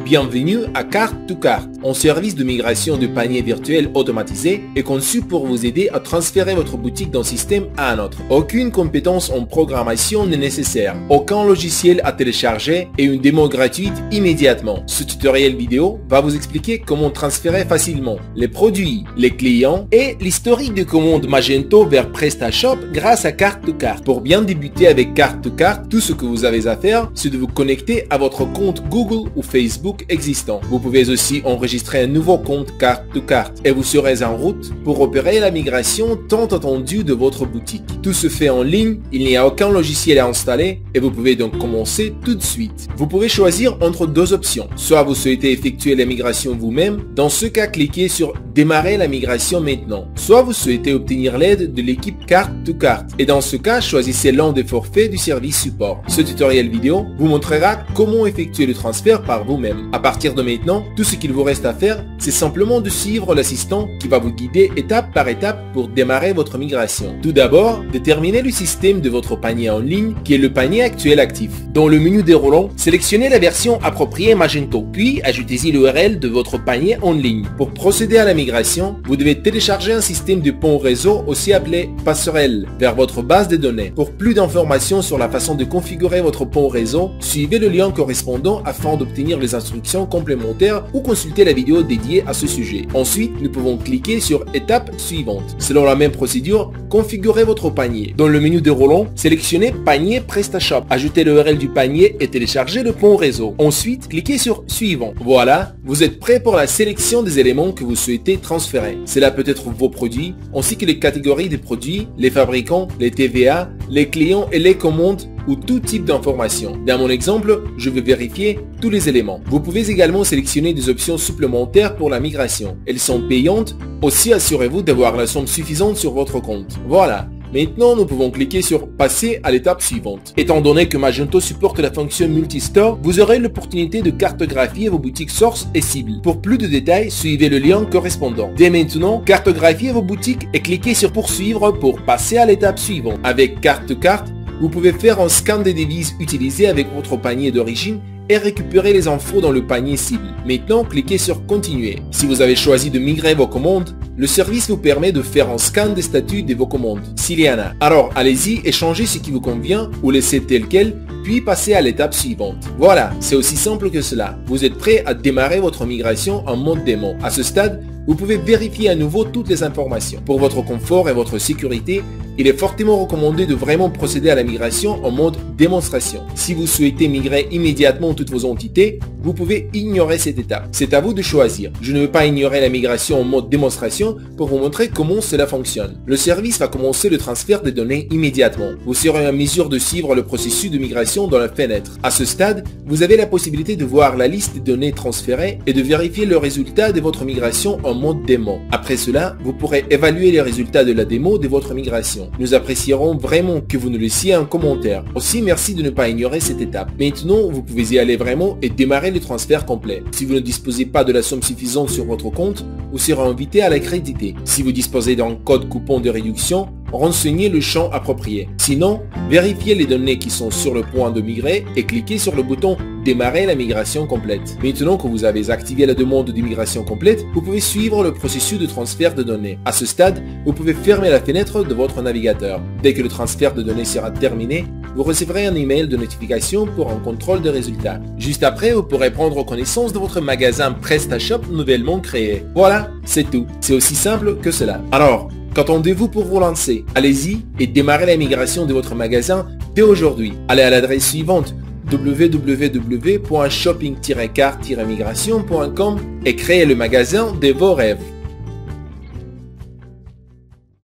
Bienvenue à Cart2Cart, un service de migration de paniers virtuels automatisé et conçu pour vous aider à transférer votre boutique d'un système à un autre. Aucune compétence en programmation n'est nécessaire, aucun logiciel à télécharger et une démo gratuite immédiatement. Ce tutoriel vidéo va vous expliquer comment transférer facilement les produits, les clients et l'historique de commandes Magento vers PrestaShop grâce à Cart2Cart. Pour bien débuter avec Cart2Cart, tout ce que vous avez à faire, c'est de vous connecter à votre compte Google ou Facebook existant. Vous pouvez aussi enregistrer un nouveau compte Cart2Cart et vous serez en route pour opérer la migration tant attendue de votre boutique. Tout se fait en ligne, il n'y a aucun logiciel à installer et vous pouvez donc commencer tout de suite. Vous pouvez choisir entre deux options. Soit vous souhaitez effectuer la migration vous-même, dans ce cas cliquez sur démarrer la migration maintenant. Soit vous souhaitez obtenir l'aide de l'équipe Cart2Cart et dans ce cas choisissez l'un des forfaits du service support. Ce tutoriel vidéo vous montrera comment effectuer le transfert par vous-même. À partir de maintenant, tout ce qu'il vous reste à faire, c'est simplement de suivre l'assistant qui va vous guider étape par étape pour démarrer votre migration. Tout d'abord, déterminez le système de votre panier en ligne qui est le panier actuel actif. Dans le menu déroulant, sélectionnez la version appropriée Magento, puis ajoutez-y l'URL de votre panier en ligne. Pour procéder à la migration, vous devez télécharger un système de pont réseau aussi appelé passerelle vers votre base de données. Pour plus d'informations sur la façon de configurer votre pont réseau, suivez le lien correspondant afin d'obtenir les instructions complémentaires ou consulter la vidéo dédiée à ce sujet. Ensuite, nous pouvons cliquer sur étape suivante. Selon la même procédure, configurez votre panier. Dans le menu déroulant, sélectionnez panier PrestaShop, ajoutez l'URL du panier et téléchargez le pont réseau. Ensuite, cliquez sur suivant. Voilà, vous êtes prêt pour la sélection des éléments que vous souhaitez transférer. Cela peut être vos produits, ainsi que les catégories des produits, les fabricants, les TVA, les clients et les commandes ou tout type d'informations. Dans mon exemple, je vais vérifier tous les éléments. Vous pouvez également sélectionner des options supplémentaires pour la migration. Elles sont payantes. Aussi, assurez-vous d'avoir la somme suffisante sur votre compte. Voilà. Maintenant, nous pouvons cliquer sur passer à l'étape suivante. Étant donné que Magento supporte la fonction multistore, vous aurez l'opportunité de cartographier vos boutiques sources et cibles. Pour plus de détails, suivez le lien correspondant. Dès maintenant, cartographiez vos boutiques et cliquez sur poursuivre pour passer à l'étape suivante. Avec Cart2Cart, vous pouvez faire un scan des devises utilisées avec votre panier d'origine et récupérer les infos dans le panier cible. Maintenant, cliquez sur continuer. Si vous avez choisi de migrer vos commandes, le service vous permet de faire un scan des statuts de vos commandes, s'il y en a. Alors, allez-y et changez ce qui vous convient ou laissez tel quel, puis passez à l'étape suivante. Voilà, c'est aussi simple que cela. Vous êtes prêt à démarrer votre migration en mode démo. À ce stade, vous pouvez vérifier à nouveau toutes les informations. Pour votre confort et votre sécurité, il est fortement recommandé de vraiment procéder à la migration en mode démonstration. Si vous souhaitez migrer immédiatement toutes vos entités, vous pouvez ignorer cette étape. C'est à vous de choisir. Je ne veux pas ignorer la migration en mode démonstration pour vous montrer comment cela fonctionne. Le service va commencer le transfert des données immédiatement. Vous serez en mesure de suivre le processus de migration dans la fenêtre. À ce stade, vous avez la possibilité de voir la liste des données transférées et de vérifier le résultat de votre migration en mode démo. Après cela, vous pourrez évaluer les résultats de la démo de votre migration. Nous apprécierons vraiment que vous nous laissiez un commentaire. Aussi, merci de ne pas ignorer cette étape. Maintenant, vous pouvez y aller vraiment et démarrer le transfert complet. Si vous ne disposez pas de la somme suffisante sur votre compte, vous serez invité à la créditer. Si vous disposez d'un code coupon de réduction, renseignez le champ approprié. Sinon, vérifiez les données qui sont sur le point de migrer et cliquez sur le bouton démarrer la migration complète. Maintenant que vous avez activé la demande de migration complète, vous pouvez suivre le processus de transfert de données. À ce stade, vous pouvez fermer la fenêtre de votre navigateur. Dès que le transfert de données sera terminé, vous recevrez un email de notification pour un contrôle de résultats. Juste après, vous pourrez prendre connaissance de votre magasin PrestaShop nouvellement créé. Voilà, c'est tout. C'est aussi simple que cela. Alors, qu'attendez-vous pour vous lancer? Allez-y et démarrez la migration de votre magasin dès aujourd'hui. Allez à l'adresse suivante www.shopping-cart-migration.com et créez le magasin de vos rêves.